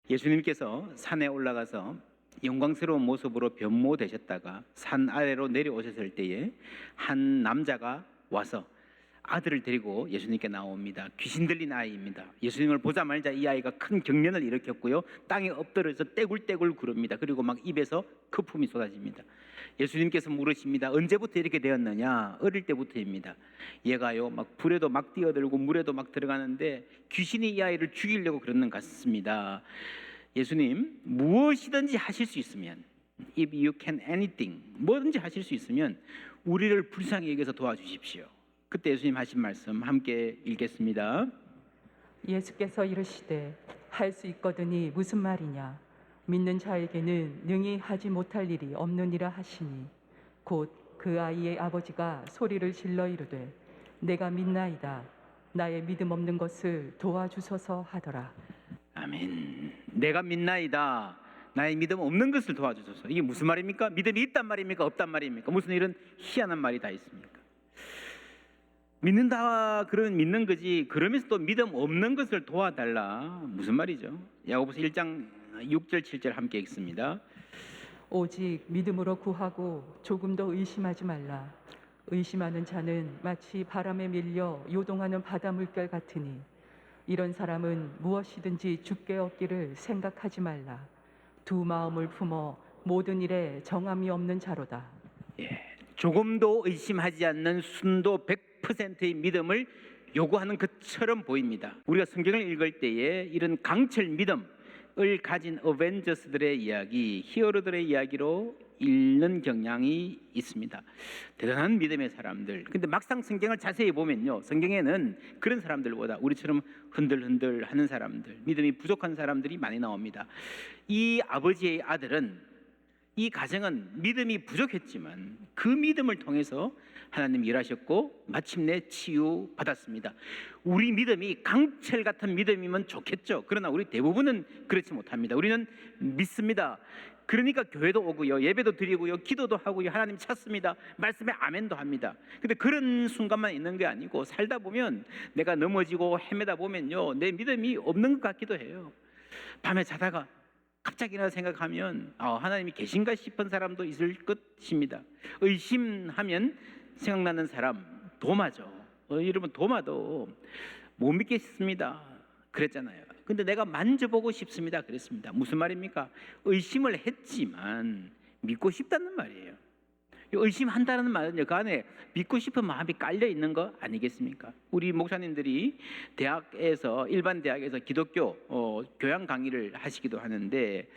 예수님께서 산에 올라가서 영광스러운 모습으로 변모되셨다가 산 아래로 내려오셨을 때에 한 남자가 와서 아들을 데리고 예수님께 나옵니다. 귀신 들린 아이입니다. 예수님을 보자마자 이 아이가 큰 경련을 일으켰고요, 땅에 엎드려서 떼굴떼굴 구릅니다. 그리고 막 입에서 거품이 쏟아집니다. 예수님께서 물으십니다. 언제부터 이렇게 되었느냐? 어릴 때부터입니다. 얘가요 막 불에도 막 뛰어들고 물에도 막 들어가는데 귀신이 이 아이를 죽이려고 그러는 것 같습니다. 예수님, 무엇이든지 하실 수 있으면, if you can anything, 뭐든지 하실 수 있으면 우리를 불쌍히 여겨서 도와주십시오. 그때 예수님 하신 말씀 함께 읽겠습니다. 예수께서 이르시되 할 수 있거든이 무슨 말이냐? 믿는 자에게는 능히 하지 못할 일이 없느니라 하시니 곧 그 아이의 아버지가 소리를 질러 이르되 내가 믿나이다. 나의 믿음 없는 것을 도와주소서 하더라. 아멘. 내가 믿나이다. 나의 믿음 없는 것을 도와주소서. 이게 무슨 말입니까? 믿음이 있단 말입니까? 없단 말입니까? 무슨 이런 희한한 말이 다 있습니까? 믿는다 그러면 믿는 거지, 그러면서 또 믿음 없는 것을 도와달라, 무슨 말이죠? 야고보서 1장 6절 7절 함께 읽습니다. 오직 믿음으로 구하고 조금도 의심하지 말라. 의심하는 자는 마치 바람에 밀려 요동하는 바다 물결 같으니 이런 사람은 무엇이든지 주께 얻기를 생각하지 말라. 두 마음을 품어 모든 일에 정함이 없는 자로다. 조금도 의심하지 않는 순도 100%의 믿음을 요구하는 것처럼 보입니다. 우리가 성경을 읽을 때에 이런 강철 믿음을 가진 어벤져스들의 이야기, 히어로들의 이야기로 읽는 경향이 있습니다. 대단한 믿음의 사람들. 근데 막상 성경을 자세히 보면요, 성경에는 그런 사람들보다 우리처럼 흔들흔들 하는 사람들, 믿음이 부족한 사람들이 많이 나옵니다. 이 아버지의 아들은, 이 가정은 믿음이 부족했지만 그 믿음을 통해서 하나님이 일하셨고 마침내 치유받았습니다. 우리 믿음이 강철 같은 믿음이면 좋겠죠. 그러나 우리 대부분은 그렇지 못합니다. 우리는 믿습니다. 그러니까 교회도 오고요, 예배도 드리고요, 기도도 하고요, 하나님 찾습니다. 말씀에 아멘도 합니다. 근데 그런 순간만 있는 게 아니고 살다 보면 내가 넘어지고 헤매다 보면요, 내 믿음이 없는 것 같기도 해요. 밤에 자다가 갑자기나 생각하면 하나님이 계신가 싶은 사람도 있을 것입니다. 의심하면 생각나는 사람 도마죠. 여러분, 도마도 못 믿겠습니다 그랬잖아요. 근데 내가 만져보고 싶습니다 그랬습니다. 무슨 말입니까? 의심을 했지만 믿고 싶다는 말이에요. 의심한다는 말은요, 그 안에 믿고 싶은 마음이 깔려 있는 거 아니겠습니까? 우리 목사님들이 대학에서, 일반 대학에서 기독교 교양 강의를 하시기도 하는데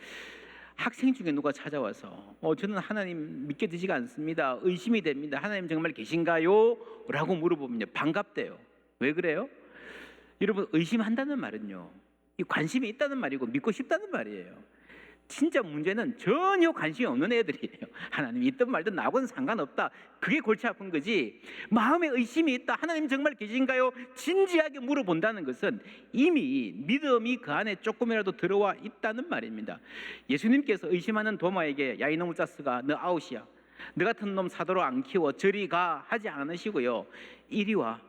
학생 중에 누가 찾아와서 저는 하나님 믿겨지지가 않습니다, 의심이 됩니다, 하나님 정말 계신가요? 라고 물어보면요, 반갑대요. 왜 그래요? 여러분, 의심한다는 말은요, 관심이 있다는 말이고 믿고 싶다는 말이에요. 진짜 문제는 전혀 관심이 없는 애들이에요. 하나님 있든 말든 나하고는 상관없다, 그게 골치 아픈 거지. 마음에 의심이 있다, 하나님 정말 계신가요? 진지하게 물어본다는 것은 이미 믿음이 그 안에 조금이라도 들어와 있다는 말입니다. 예수님께서 의심하는 도마에게 야 이놈의 짜스가 너 아웃이야, 너 같은 놈 사도로 안 키워, 저리 가 하지 않으시고요, 이리 와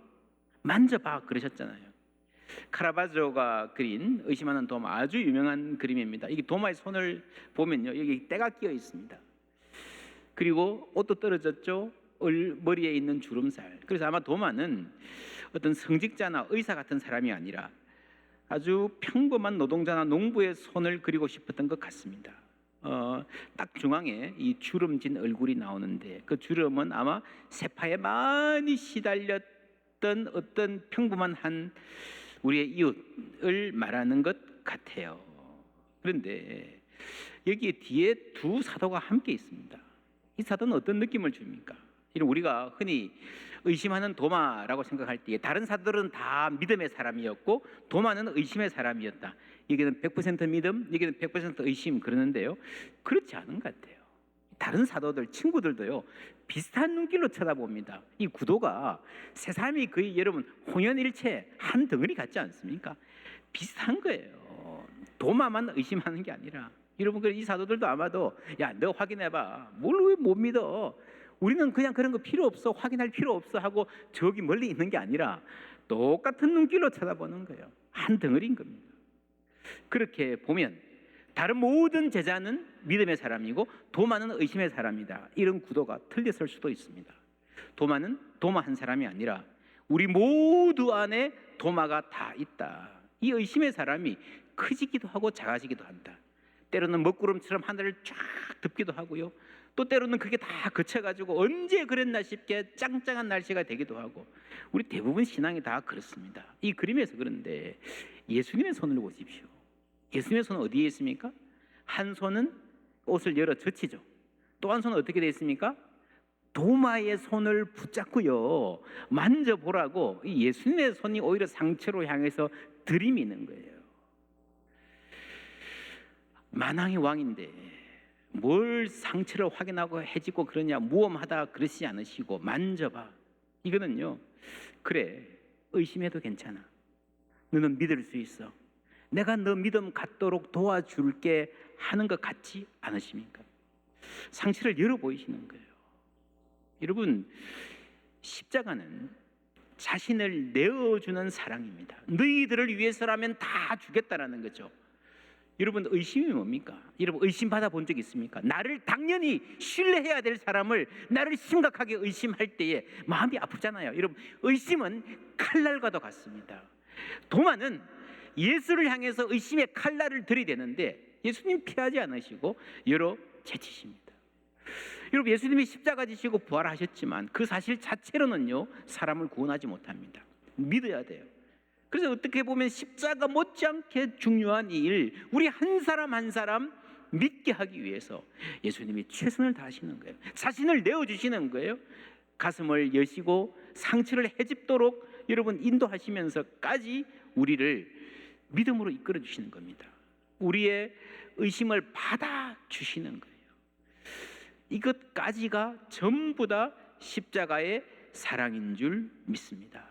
만져봐 그러셨잖아요. 카라바조가 그린 의심하는 도마, 아주 유명한 그림입니다. 이게 도마의 손을 보면요, 여기 때가 끼어 있습니다. 그리고 옷도 떨어졌죠. 머리에 있는 주름살. 그래서 아마 도마는 어떤 성직자나 의사 같은 사람이 아니라 아주 평범한 노동자나 농부의 손을 그리고 싶었던 것 같습니다. 딱 중앙에 이 주름진 얼굴이 나오는데 그 주름은 아마 세파에 많이 시달렸던 어떤 평범한 한 우리의 이웃을 말하는 것 같아요. 그런데 여기 뒤에 두 사도가 함께 있습니다. 이 사도는 어떤 느낌을 줍니까? 우리가 흔히 의심하는 도마라고 생각할 때 다른 사도들은 다 믿음의 사람이었고 도마는 의심의 사람이었다. 여기는 100% 믿음, 여기는 100% 의심 그러는데요, 그렇지 않은 것 같아요. 다른 사도들, 친구들도요, 비슷한 눈길로 쳐다봅니다. 이 구도가 세 사람이 거의 여러분 홍연일체 한 덩어리 같지 않습니까? 비슷한 거예요. 도마만 의심하는 게 아니라. 여러분, 이 사도들도 아마도 야, 너 확인해봐, 뭘 왜 못 믿어, 우리는 그냥 그런 거 필요 없어, 확인할 필요 없어 하고 저기 멀리 있는 게 아니라 똑같은 눈길로 쳐다보는 거예요. 한 덩어리인 겁니다. 그렇게 보면 다른 모든 제자는 믿음의 사람이고 도마는 의심의 사람이다. 이런 구도가 틀렸을 수도 있습니다. 도마는 도마 한 사람이 아니라 우리 모두 안에 도마가 다 있다. 이 의심의 사람이 크지기도 하고 작아지기도 한다. 때로는 먹구름처럼 하늘을 쫙 덮기도 하고요. 또 때로는 그게 다 그쳐가지고 언제 그랬나 싶게 짱짱한 날씨가 되기도 하고, 우리 대부분 신앙이 다 그렇습니다. 이 그림에서 그런데 예수님의 손을 보십시오. 예수님의 손은 어디에 있습니까? 한 손은 옷을 열어 젖히죠. 또 한 손은 어떻게 되어 있습니까? 도마의 손을 붙잡고요, 만져보라고 이 예수님의 손이 오히려 상처로 향해서 들이미는 거예요. 만왕의 왕인데 뭘 상처를 확인하고 해지고 그러냐, 무엄하다 그러시지 않으시고 만져봐. 이거는요, 그래 의심해도 괜찮아. 너는 믿을 수 있어. 내가 너 믿음 갖도록 도와줄게 하는 것 같지 않으십니까? 상처를 열어 보이시는 거예요. 여러분, 십자가는 자신을 내어주는 사랑입니다. 너희들을 위해서라면 다 주겠다라는 거죠. 여러분, 의심이 뭡니까? 여러분, 의심 받아본 적 있습니까? 나를 당연히 신뢰해야 될 사람을 나를 심각하게 의심할 때에 마음이 아프잖아요. 여러분, 의심은 칼날과도 같습니다. 도마는 예수를 향해서 의심의 칼날을 들이대는데 예수님 피하지 않으시고 열어 제치십니다. 여러분, 예수님이 십자가 지시고 부활하셨지만 그 사실 자체로는요, 사람을 구원하지 못합니다. 믿어야 돼요. 그래서 어떻게 보면 십자가 못지않게 중요한 이 일, 우리 한 사람 한 사람 믿게 하기 위해서 예수님이 최선을 다하시는 거예요. 자신을 내어주시는 거예요. 가슴을 여시고 상처를 헤집도록 여러분 인도하시면서까지 우리를 믿음으로 이끌어 주시는 겁니다. 우리의 의심을 받아주시는 거예요. 이것까지가 전부 다 십자가의 사랑인 줄 믿습니다.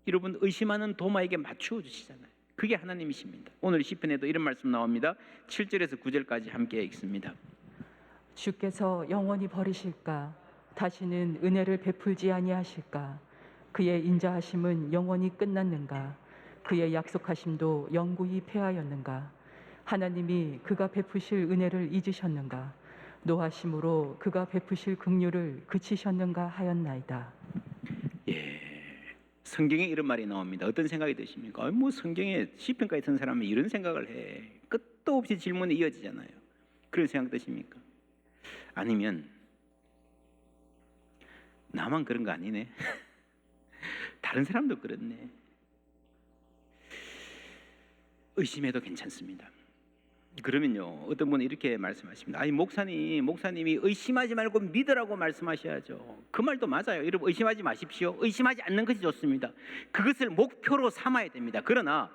여러분, 의심하는 도마에게 맞추어 주시잖아요. 그게 하나님이십니다. 오늘 시편에도 이런 말씀 나옵니다. 7절에서 9절까지 함께 읽습니다. 주께서 영원히 버리실까? 다시는 은혜를 베풀지 아니하실까? 그의 인자하심은 영원히 끝났는가? 그의 약속하심도 영구히 패하였는가? 하나님이 그가 베푸실 은혜를 잊으셨는가? 노하심으로 그가 베푸실 긍휼을 그치셨는가 하였나이다. 예, 성경에 이런 말이 나옵니다. 어떤 생각이 드십니까? 뭐 성경에 시편까지 쓴 사람이 이런 생각을 해. 끝도 없이 질문이 이어지잖아요. 그런 생각 드십니까? 아니면 나만 그런 거 아니네. 다른 사람도 그렇네. 의심해도 괜찮습니다. 그러면요, 어떤 분은 이렇게 말씀하십니다. 아니, 목사님이 의심하지 말고 믿으라고 말씀하셔야죠. 그 말도 맞아요. 여러분, 의심하지 마십시오. 의심하지 않는 것이 좋습니다. 그것을 목표로 삼아야 됩니다. 그러나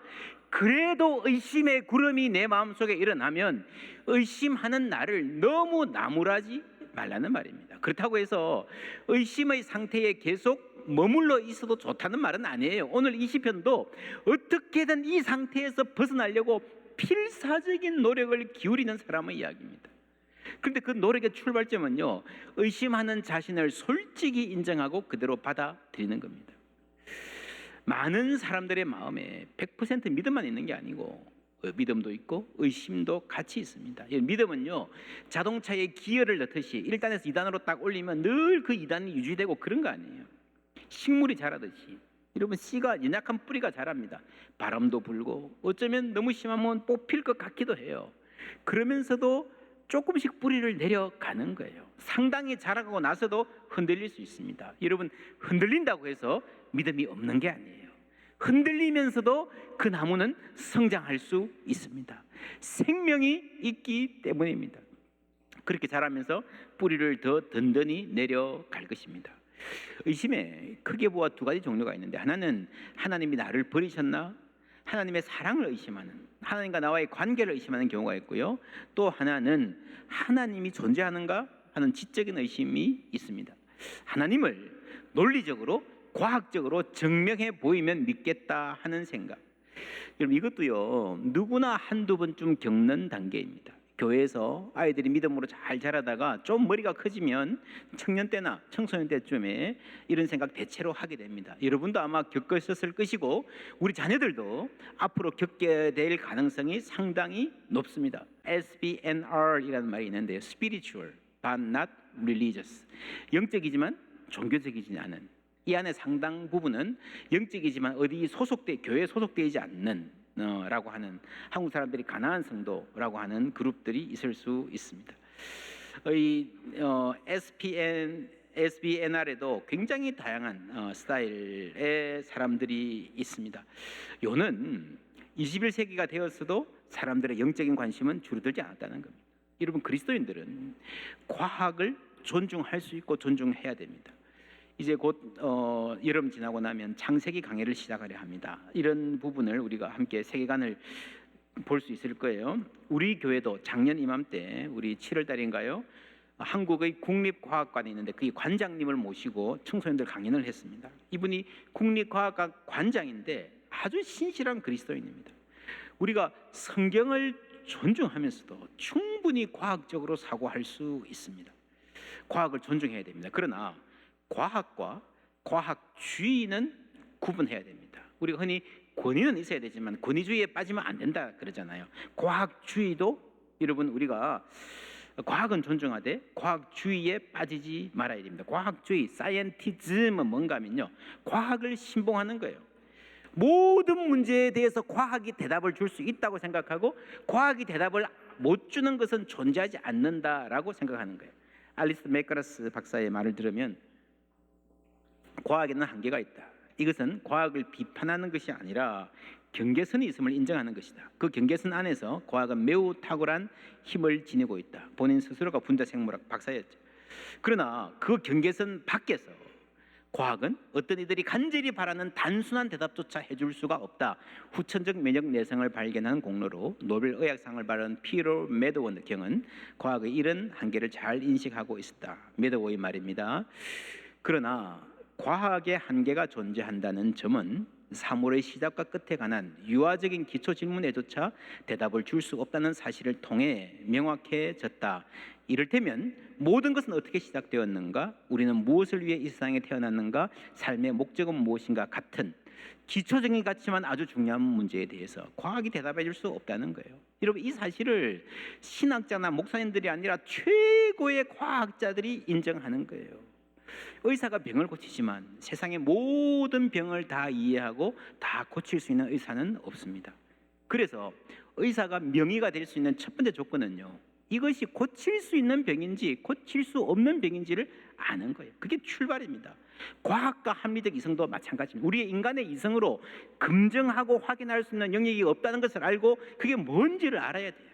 그래도 의심의 구름이 내 마음속에 일어나면 의심하는 나를 너무 나무라지 말라는 말입니다. 그렇다고 해서 의심의 상태에 계속 머물러 있어도 좋다는 말은 아니에요. 오늘 이 시편도 어떻게든 이 상태에서 벗어나려고 필사적인 노력을 기울이는 사람의 이야기입니다. 그런데 그 노력의 출발점은요, 의심하는 자신을 솔직히 인정하고 그대로 받아들이는 겁니다. 많은 사람들의 마음에 100% 믿음만 있는 게 아니고 믿음도 있고 의심도 같이 있습니다. 믿음은요, 자동차에 기어를 넣듯이 1단에서 2단으로 딱 올리면 늘 그 2단이 유지되고 그런 거 아니에요. 식물이 자라듯이 여러분, 씨가 연약한 뿌리가 자랍니다. 바람도 불고 어쩌면 너무 심하면 뽑힐 것 같기도 해요. 그러면서도 조금씩 뿌리를 내려가는 거예요. 상당히 자라고 나서도 흔들릴 수 있습니다. 여러분, 흔들린다고 해서 믿음이 없는 게 아니에요. 흔들리면서도 그 나무는 성장할 수 있습니다. 생명이 있기 때문입니다. 그렇게 자라면서 뿌리를 더 든든히 내려갈 것입니다. 의심에 크게 보아 두 가지 종류가 있는데, 하나는 하나님이 나를 버리셨나? 하나님의 사랑을 의심하는, 하나님과 나와의 관계를 의심하는 경우가 있고요. 또 하나는 하나님이 존재하는가 하는 지적인 의심이 있습니다. 하나님을 논리적으로 과학적으로 증명해 보이면 믿겠다 하는 생각. 여러분, 이것도요, 누구나 한두 번쯤 겪는 단계입니다. 교회에서 아이들이 믿음으로 잘 자라다가 좀 머리가 커지면 청년 때나 청소년 때쯤에 이런 생각 대체로 하게 됩니다. 여러분도 아마 겪으셨을 것이고 우리 자녀들도 앞으로 겪게 될 가능성이 상당히 높습니다. SBNR이라는 말이 있는데요. spiritual but not religious. 영적이지만 종교적이지 않은. 이 안에 상당 부분은 영적이지만 어디 교회에 소속되지 않는 라고 하는, 한국 사람들이 가나안 성도라고 하는 그룹들이 있을 수 있습니다. 이 SBNR에도 굉장히 다양한 스타일의 사람들이 있습니다. 요는 21세기가 되었어도 사람들의 영적인 관심은 줄어들지 않았다는 겁니다. 여러분, 그리스도인들은 과학을 존중할 수 있고 존중해야 됩니다. 이제 곧 여름 지나고 나면 창세기 강해를 시작하려 합니다. 이런 부분을 우리가 함께 세계관을 볼 수 있을 거예요. 우리 교회도 작년 이맘때 우리 7월 달인가요? 한국의 국립과학관이 있는데 그 관장님을 모시고 청소년들 강연을 했습니다. 이분이 국립과학관 관장인데 아주 신실한 그리스도인입니다. 우리가 성경을 존중하면서도 충분히 과학적으로 사고할 수 있습니다. 과학을 존중해야 됩니다. 그러나 과학과 과학주의는 구분해야 됩니다. 우리가 흔히 권위는 있어야 되지만 권위주의에 빠지면 안 된다 그러잖아요. 과학주의도 여러분, 우리가 과학은 존중하되 과학주의에 빠지지 말아야 됩니다. 과학주의, 사이언티즘은 뭔가 하면요, 과학을 신봉하는 거예요. 모든 문제에 대해서 과학이 대답을 줄 수 있다고 생각하고 과학이 대답을 못 주는 것은 존재하지 않는다라고 생각하는 거예요. 알리스 맥가라스 박사의 말을 들으면 과학에는 한계가 있다. 이것은 과학을 비판하는 것이 아니라 경계선이 있음을 인정하는 것이다. 그 경계선 안에서 과학은 매우 탁월한 힘을 지니고 있다. 본인 스스로가 분자생물학 박사였죠. 그러나 그 경계선 밖에서 과학은 어떤 이들이 간절히 바라는 단순한 대답조차 해줄 수가 없다. 후천적 면역 내성을 발견한 공로로 노벨 의학상을 받은 피터 매도워 경은 과학의 이런 한계를 잘 인식하고 있었다. 매도워의 말입니다. 그러나 과학의 한계가 존재한다는 점은 사물의 시작과 끝에 관한 유아적인 기초 질문에조차 대답을 줄 수 없다는 사실을 통해 명확해졌다. 이를테면 모든 것은 어떻게 시작되었는가, 우리는 무엇을 위해 이 세상에 태어났는가, 삶의 목적은 무엇인가 같은 기초적인 같지만 아주 중요한 문제에 대해서 과학이 대답해 줄 수 없다는 거예요. 여러분, 이 사실을 신학자나 목사님들이 아니라 최고의 과학자들이 인정하는 거예요. 의사가 병을 고치지만 세상의 모든 병을 다 이해하고 다 고칠 수 있는 의사는 없습니다. 그래서 의사가 명의가 될 수 있는 첫 번째 조건은요, 이것이 고칠 수 있는 병인지 고칠 수 없는 병인지를 아는 거예요. 그게 출발입니다. 과학과 합리적 이성도 마찬가지입니다. 우리의 인간의 이성으로 검증하고 확인할 수 있는 영역이 없다는 것을 알고 그게 뭔지를 알아야 돼요.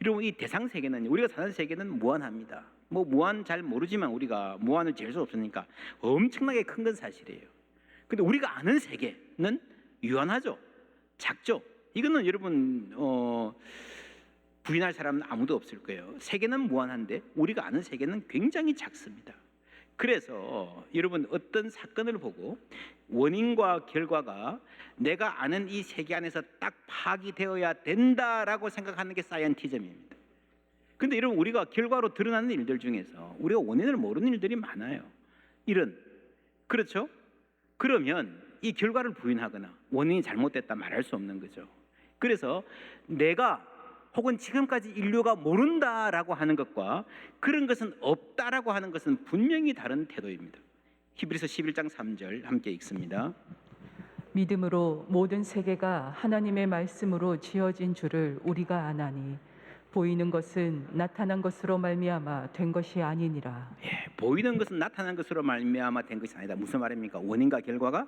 여러분, 이 대상 세계는, 우리가 사는 세계는 무한합니다. 무한 잘 모르지만 우리가 무한을 잴 수 없으니까 엄청나게 큰 건 사실이에요. 근데 우리가 아는 세계는 유한하죠. 작죠. 이거는 여러분 부인할 사람은 아무도 없을 거예요. 세계는 무한한데 우리가 아는 세계는 굉장히 작습니다. 그래서 여러분, 어떤 사건을 보고 원인과 결과가 내가 아는 이 세계 안에서 딱 파악이 되어야 된다라고 생각하는 게 사이언티즘입니다. 근데 여러분, 우리가 결과로 드러나는 일들 중에서 우리가 원인을 모르는 일들이 많아요. 그렇죠? 그러면 이 결과를 부인하거나 원인이 잘못됐다 말할 수 없는 거죠. 그래서 내가 혹은 지금까지 인류가 모른다라고 하는 것과 그런 것은 없다라고 하는 것은 분명히 다른 태도입니다. 히브리서 11장 3절 함께 읽습니다. 믿음으로 모든 세계가 하나님의 말씀으로 지어진 줄을 우리가 아나니 보이는 것은 나타난 것으로 말미암아 된 것이 아니니라. 보이는 것은 나타난 것으로 말미암아 된 것이 아니다. 무슨 말입니까? 원인과 결과가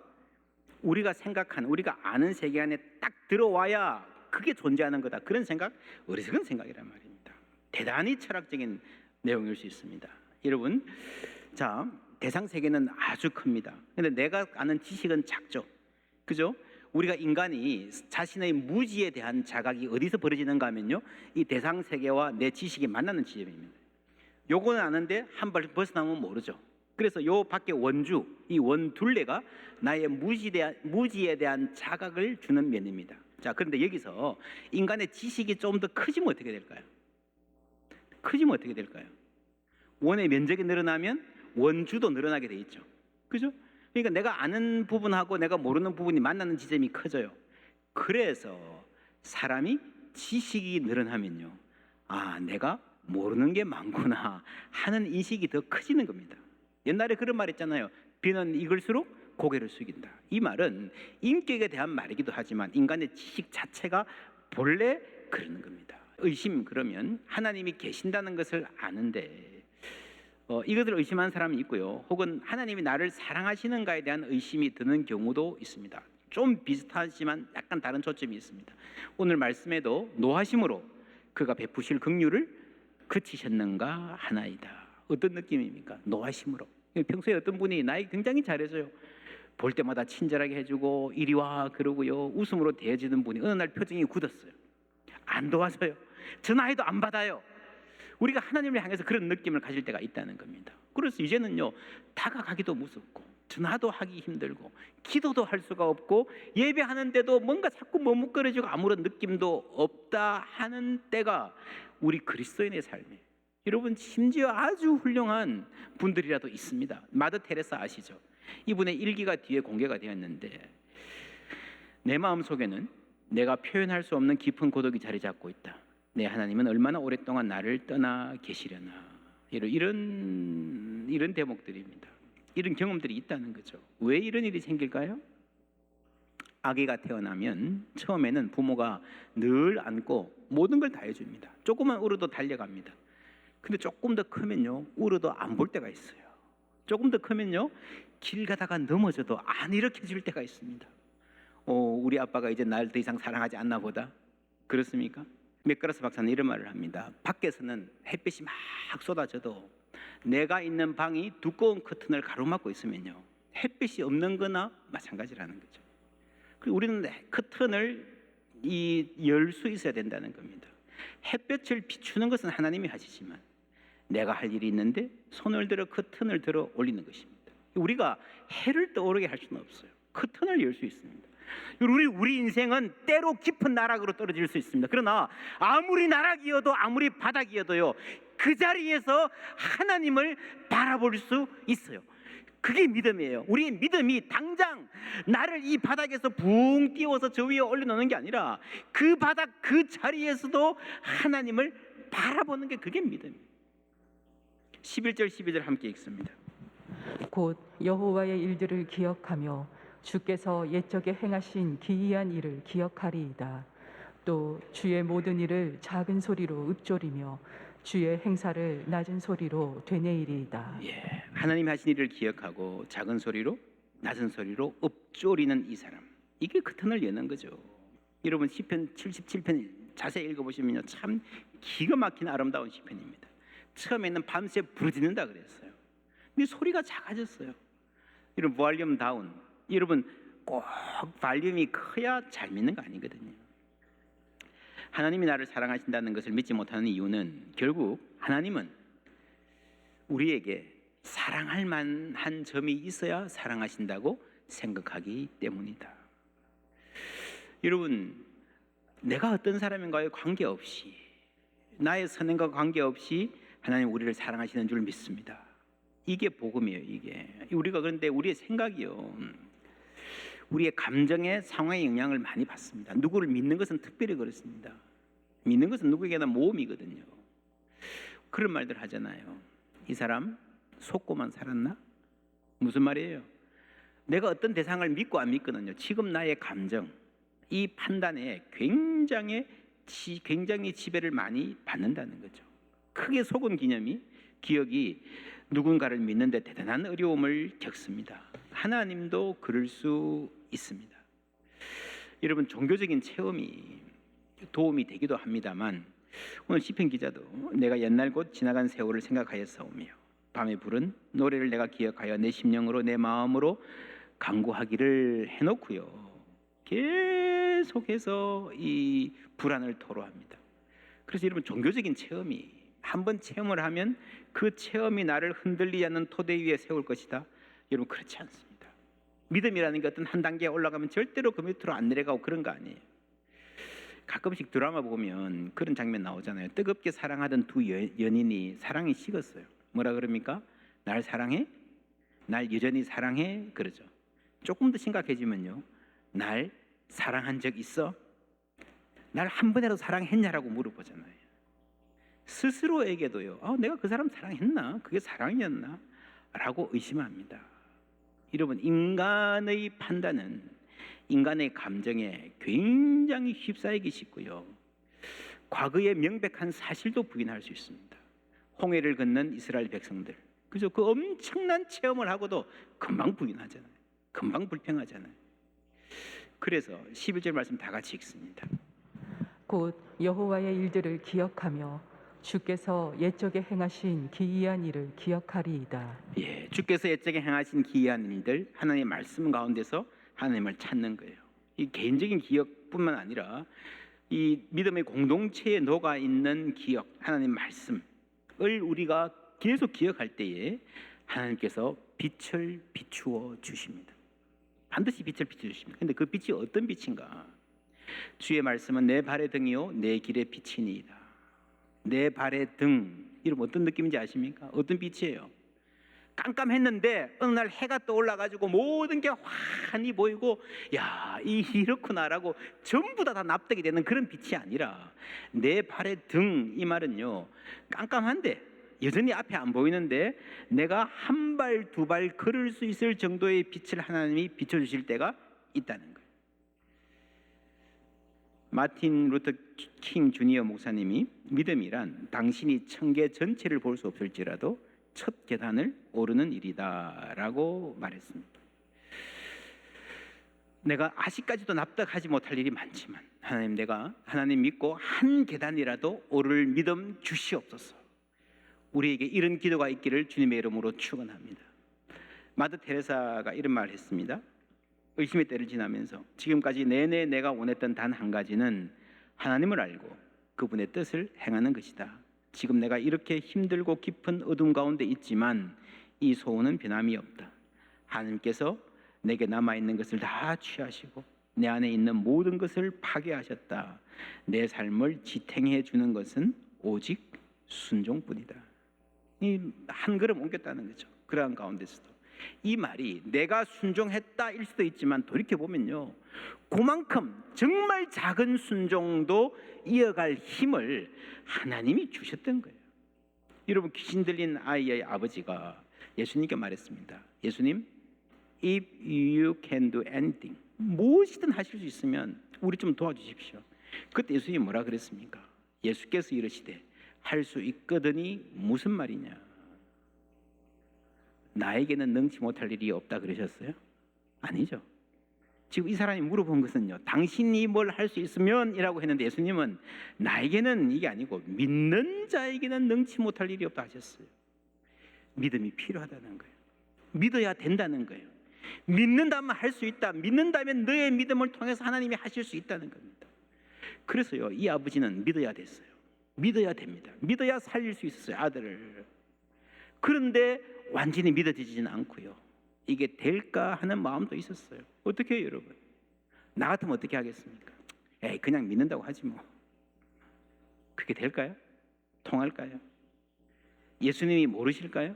우리가 생각하는, 우리가 아는 세계 안에 딱 들어와야 그게 존재하는 거다. 그런 생각, 어리석은 생각이란 말입니다. 대단히 철학적인 내용일 수 있습니다. 여러분, 자, 대상 세계는 아주 큽니다. 근데 내가 아는 지식은 작죠. 그죠? 우리가 인간이 자신의 무지에 대한 자각이 어디서 벌어지는가 하면요, 이 대상 세계와 내 지식이 만나는 지점입니다. 요거는 아는데 한 발 벗어나면 모르죠. 그래서 요 밖에 원주, 이 원둘레가 나의 무지에 대한 자각을 주는 면입니다. 자, 그런데 여기서 인간의 지식이 좀 더 커지면 어떻게 될까요? 원의 면적이 늘어나면 원주도 늘어나게 돼 있죠. 그죠? 그러니까 내가 아는 부분하고 내가 모르는 부분이 만나는 지점이 커져요. 그래서 사람이 지식이 늘어나면요, 아, 내가 모르는 게 많구나 하는 인식이 더 커지는 겁니다. 옛날에 그런 말 했잖아요. 비는 익을수록 고개를 숙인다. 이 말은 인격에 대한 말이기도 하지만 인간의 지식 자체가 본래 그러는 겁니다. 의심, 그러면 하나님이 계신다는 것을 아는데 이것을 의심하는 사람이 있고요, 혹은 하나님이 나를 사랑하시는가에 대한 의심이 드는 경우도 있습니다. 좀 비슷하지만 약간 다른 초점이 있습니다. 오늘 말씀에도 노하심으로 그가 베푸실 긍휼을 그치셨는가 하나이다. 어떤 느낌입니까? 노하심으로. 평소에 어떤 분이 나에게 굉장히 잘해줘요. 볼 때마다 친절하게 해주고 이리 와 그러고요, 웃음으로 대해주는 분이 어느 날 표정이 굳었어요. 안 도와줘요. 전화해도 안 받아요. 우리가 하나님을 향해서 그런 느낌을 가질 때가 있다는 겁니다. 그래서 이제는요, 다가가기도 무섭고 전화도 하기 힘들고 기도도 할 수가 없고 예배하는데도 뭔가 자꾸 머뭇거려지고 아무런 느낌도 없다 하는 때가 우리 그리스도인의 삶이에요. 여러분, 심지어 아주 훌륭한 분들이라도 있습니다. 마더 테레사 아시죠? 이분의 일기가 뒤에 공개가 되었는데, 내 마음속에는 내가 표현할 수 없는 깊은 고독이 자리 잡고 있다. 내 하나님은 얼마나 오랫동안 나를 떠나 계시려나. 이런 대목들입니다. 이런 경험들이 있다는 거죠. 왜 이런 일이 생길까요? 아기가 태어나면 처음에는 부모가 늘 안고 모든 걸 다 해줍니다. 조금만 울어도 달려갑니다. 근데 조금 더 크면요, 울어도 안 볼 때가 있어요. 조금 더 크면요, 길 가다가 넘어져도 안 일으켜 줄 때가 있습니다. 우리 아빠가 이제 날 더 이상 사랑하지 않나 보다. 그렇습니까? 맥가라스 박사는 이런 말을 합니다. 밖에서는 햇빛이 막 쏟아져도 내가 있는 방이 두꺼운 커튼을 가로막고 있으면요, 햇빛이 없는 거나 마찬가지라는 거죠. 그리고 우리는 커튼을 열 수 있어야 된다는 겁니다. 햇볕을 비추는 것은 하나님이 하시지만 내가 할 일이 있는데 손을 들어 커튼을 들어 올리는 것입니다. 우리가 해를 떠오르게 할 수는 없어요. 커튼을 열 수 있습니다. 우리 인생은 때로 깊은 나락으로 떨어질 수 있습니다. 그러나 아무리 나락이어도 아무리 바닥이어도요, 그 자리에서 하나님을 바라볼 수 있어요. 그게 믿음이에요. 우리의 믿음이 당장 나를 이 바닥에서 붕 띄워서 저 위에 올려놓는 게 아니라 그 바닥 그 자리에서도 하나님을 바라보는 게, 그게 믿음이에요. 11절 12절 함께 읽습니다. 곧 여호와의 일들을 기억하며 주께서 옛적에 행하신 기이한 일을 기억하리이다. 또 주의 모든 일을 작은 소리로 읊조리며 주의 행사를 낮은 소리로 되뇌이리이다. 하나님 하신 일을 기억하고 작은 소리로 낮은 소리로 읊조리는 이 사람, 이게 커튼을 여는 거죠. 여러분, 시편 77편 자세히 읽어보시면요, 참 기가 막힌 아름다운 시편입니다. 처음에는 밤새 부르짖는다 그랬어요. 근데 소리가 작아졌어요. 이런 볼륨 다운, 여러분 꼭 볼륨이 커야 잘 믿는 거 아니거든요. 하나님이 나를 사랑하신다는 것을 믿지 못하는 이유는 결국 하나님은 우리에게 사랑할 만한 점이 있어야 사랑하신다고 생각하기 때문이다. 여러분, 내가 어떤 사람인가에 관계없이, 나의 선행과 관계없이 하나님 우리를 사랑하시는 줄 믿습니다. 이게 복음이에요. 이게 우리가, 그런데 우리의 생각이요, 우리의 감정에, 상황에 영향을 많이 받습니다. 누구를 믿는 것은 특별히 그렇습니다. 믿는 것은 누구에게나 모험이거든요. 그런 말들 하잖아요. 이 사람 속고만 살았나? 무슨 말이에요? 내가 어떤 대상을 믿고 안 믿거든요, 지금 나의 감정, 이 판단에 굉장히 지배를 많이 받는다는 거죠. 크게 속은 기억이 누군가를 믿는데 대단한 어려움을 겪습니다. 하나님도 그럴 수 있습니다. 여러분, 종교적인 체험이 도움이 되기도 합니다만, 오늘 시편 기자도 내가 옛날 곧 지나간 세월을 생각하였사오며 밤에 부른 노래를 내가 기억하여 내 심령으로 내 마음으로 간구하기를 해놓고요, 계속해서 이 불안을 토로합니다. 그래서 여러분, 종교적인 체험이 한번 체험을 하면 그 체험이 나를 흔들리지 않는 토대 위에 세울 것이다. 여러분, 그렇지 않습니다. 믿음이라는 게 어떤 한 단계 올라가면 절대로 그 밑으로 안 내려가고 그런 거 아니에요. 가끔씩 드라마 보면 그런 장면 나오잖아요. 뜨겁게 사랑하던 두 연인이 사랑이 식었어요. 뭐라 그럽니까? 날 사랑해? 날 여전히 사랑해? 그러죠. 조금 더 심각해지면요, 날 사랑한 적 있어? 날 한 번이라도 사랑했냐라고 물어보잖아요. 스스로에게도요. 내가 그 사람 사랑했나? 그게 사랑이었나? 라고 의심합니다. 여러분, 인간의 판단은 인간의 감정에 굉장히 휩싸이기 쉽고요. 과거의 명백한 사실도 부인할 수 있습니다. 홍해를 건넌 이스라엘 백성들, 그죠? 그 엄청난 체험을 하고도 금방 부인하잖아요. 금방 불평하잖아요. 그래서 11절 말씀 다 같이 읽습니다. 곧 여호와의 일들을 기억하며 주께서 옛적에 행하신 기이한 일을 기억하리이다. 예, 주께서 옛적에 행하신 기이한 일들, 하나님의 말씀 가운데서 하나님을 찾는 거예요. 이 개인적인 기억뿐만 아니라 이 믿음의 공동체에 녹아 있는 기억, 하나님 말씀을 우리가 계속 기억할 때에 하나님께서 빛을 비추어 주십니다. 반드시 빛을 비추어 주십니다. 근데 그 빛이 어떤 빛인가? 주의 말씀은 내 발의 등이요 내 길의 빛이니이다. 내 발의 등, 여러분 어떤 느낌인지 아십니까? 어떤 빛이에요? 깜깜했는데 어느 날 해가 떠올라가지고 모든 게 환히 보이고, 야, 이렇구나라고 전부 다 납득이 되는 그런 빛이 아니라, 내 발의 등, 이 말은요, 깜깜한데 여전히 앞에 안 보이는데 내가 한 발 두 발 걸을 수 있을 정도의 빛을 하나님이 비춰주실 때가 있다는 거예요. 마틴 루터 킹 주니어 목사님이 믿음이란 당신이 천계 전체를 볼 수 없을지라도 첫 계단을 오르는 일이다라고 말했습니다. 내가 아직까지도 납득하지 못할 일이 많지만 내가 하나님 믿고 한 계단이라도 오를 믿음 주시옵소서. 우리에게 이런 기도가 있기를 주님의 이름으로 축원합니다. 마더 테레사가 이런 말을 했습니다. 의심의 때를 지나면서 지금까지 내내 내가 원했던 단 한 가지는 하나님을 알고 그분의 뜻을 행하는 것이다. 지금 내가 이렇게 힘들고 깊은 어둠 가운데 있지만 이 소원은 변함이 없다. 하나님께서 내게 남아있는 것을 다 취하시고 내 안에 있는 모든 것을 파괴하셨다. 내 삶을 지탱해 주는 것은 오직 순종뿐이다. 이 한 걸음 옮겼다는 거죠. 그러한 가운데서도 이 말이 내가 순종했다일 수도 있지만 돌이켜보면요, 그만큼 정말 작은 순종도 이어갈 힘을 하나님이 주셨던 거예요. 여러분, 귀신 들린 아이의 아버지가 예수님께 말했습니다. 예수님, if you can do anything, 무엇이든 하실 수 있으면 우리 좀 도와주십시오. 그때 예수님이 뭐라 그랬습니까? 예수께서 이르시되 할 수 있거든이 무슨 말이냐? 나에게는 능치 못할 일이 없다 그러셨어요? 아니죠. 지금 이 사람이 물어본 것은요, 당신이 뭘 할 수 있으면 이라고 했는데 예수님은 나에게는 이게 아니고 믿는 자에게는 능치 못할 일이 없다 하셨어요. 믿음이 필요하다는 거예요. 믿어야 된다는 거예요. 믿는다면 할 수 있다. 믿는다면 너의 믿음을 통해서 하나님이 하실 수 있다는 겁니다. 그래서요, 이 아버지는 믿어야 됐어요. 믿어야 됩니다. 믿어야 살릴 수 있었어요, 아들을. 그런데 완전히 믿어지지는 않고요, 이게 될까 하는 마음도 있었어요. 어떻게 해요, 여러분? 나 같으면 어떻게 하겠습니까? 에이, 그냥 믿는다고 하지 뭐. 그게 될까요? 통할까요? 예수님이 모르실까요?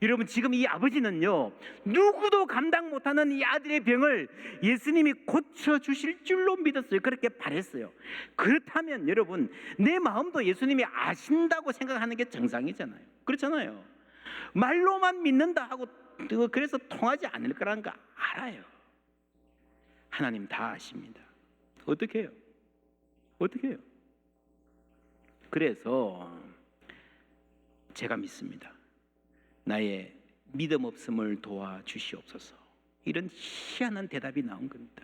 여러분, 지금 이 아버지는요, 누구도 감당 못하는 이 아들의 병을 예수님이 고쳐주실 줄로 믿었어요. 그렇게 바랬어요. 그렇다면 여러분, 내 마음도 예수님이 아신다고 생각하는 게 정상이잖아요. 그렇잖아요. 말로만 믿는다 하고 그래서 통하지 않을 거라는 거 알아요. 하나님 다 아십니다. 어떻게 해요? 어떻게 해요? 그래서 제가 믿습니다. 나의 믿음 없음을 도와주시옵소서. 이런 희한한 대답이 나온 겁니다.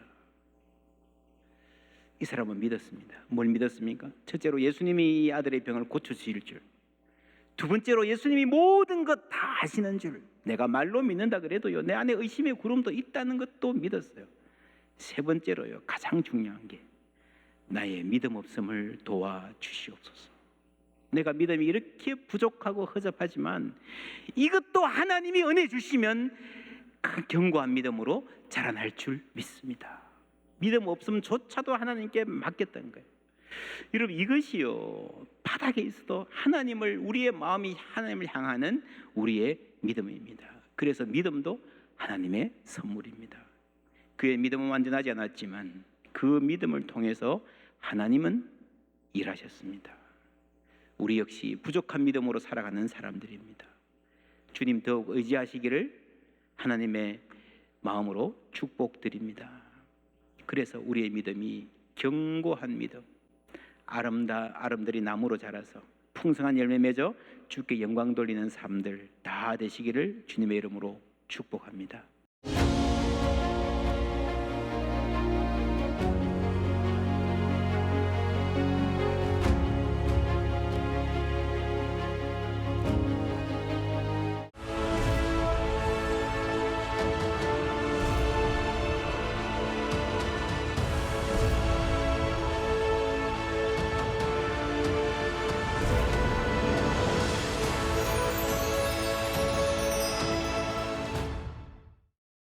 이 사람은 믿었습니다. 뭘 믿었습니까? 첫째로 예수님이 이 아들의 병을 고쳐주실 줄, 두 번째로 예수님이 모든 것 다 아시는 줄, 내가 말로 믿는다 그래도요, 내 안에 의심의 구름도 있다는 것도 믿었어요. 세 번째로요, 가장 중요한 게 나의 믿음 없음을 도와주시옵소서. 내가 믿음이 이렇게 부족하고 허접하지만 이것도 하나님이 은혜 주시면 그 견고한 믿음으로 자라날 줄 믿습니다. 믿음 없음조차도 하나님께 맡겼다는 거예요. 여러분, 이것이요, 바닥에 있어도 하나님을, 우리의 마음이 하나님을 향하는 우리의 믿음입니다. 그래서 믿음도 하나님의 선물입니다. 그의 믿음은 완전하지 않았지만 그 믿음을 통해서 하나님은 일하셨습니다. 우리 역시 부족한 믿음으로 살아가는 사람들입니다. 주님 더욱 의지하시기를 하나님의 마음으로 축복드립니다. 그래서 우리의 믿음이 견고한 믿음, 아름드리 나무로 자라서 풍성한 열매 맺어 주께 영광 돌리는 삶들 다 되시기를 주님의 이름으로 축복합니다.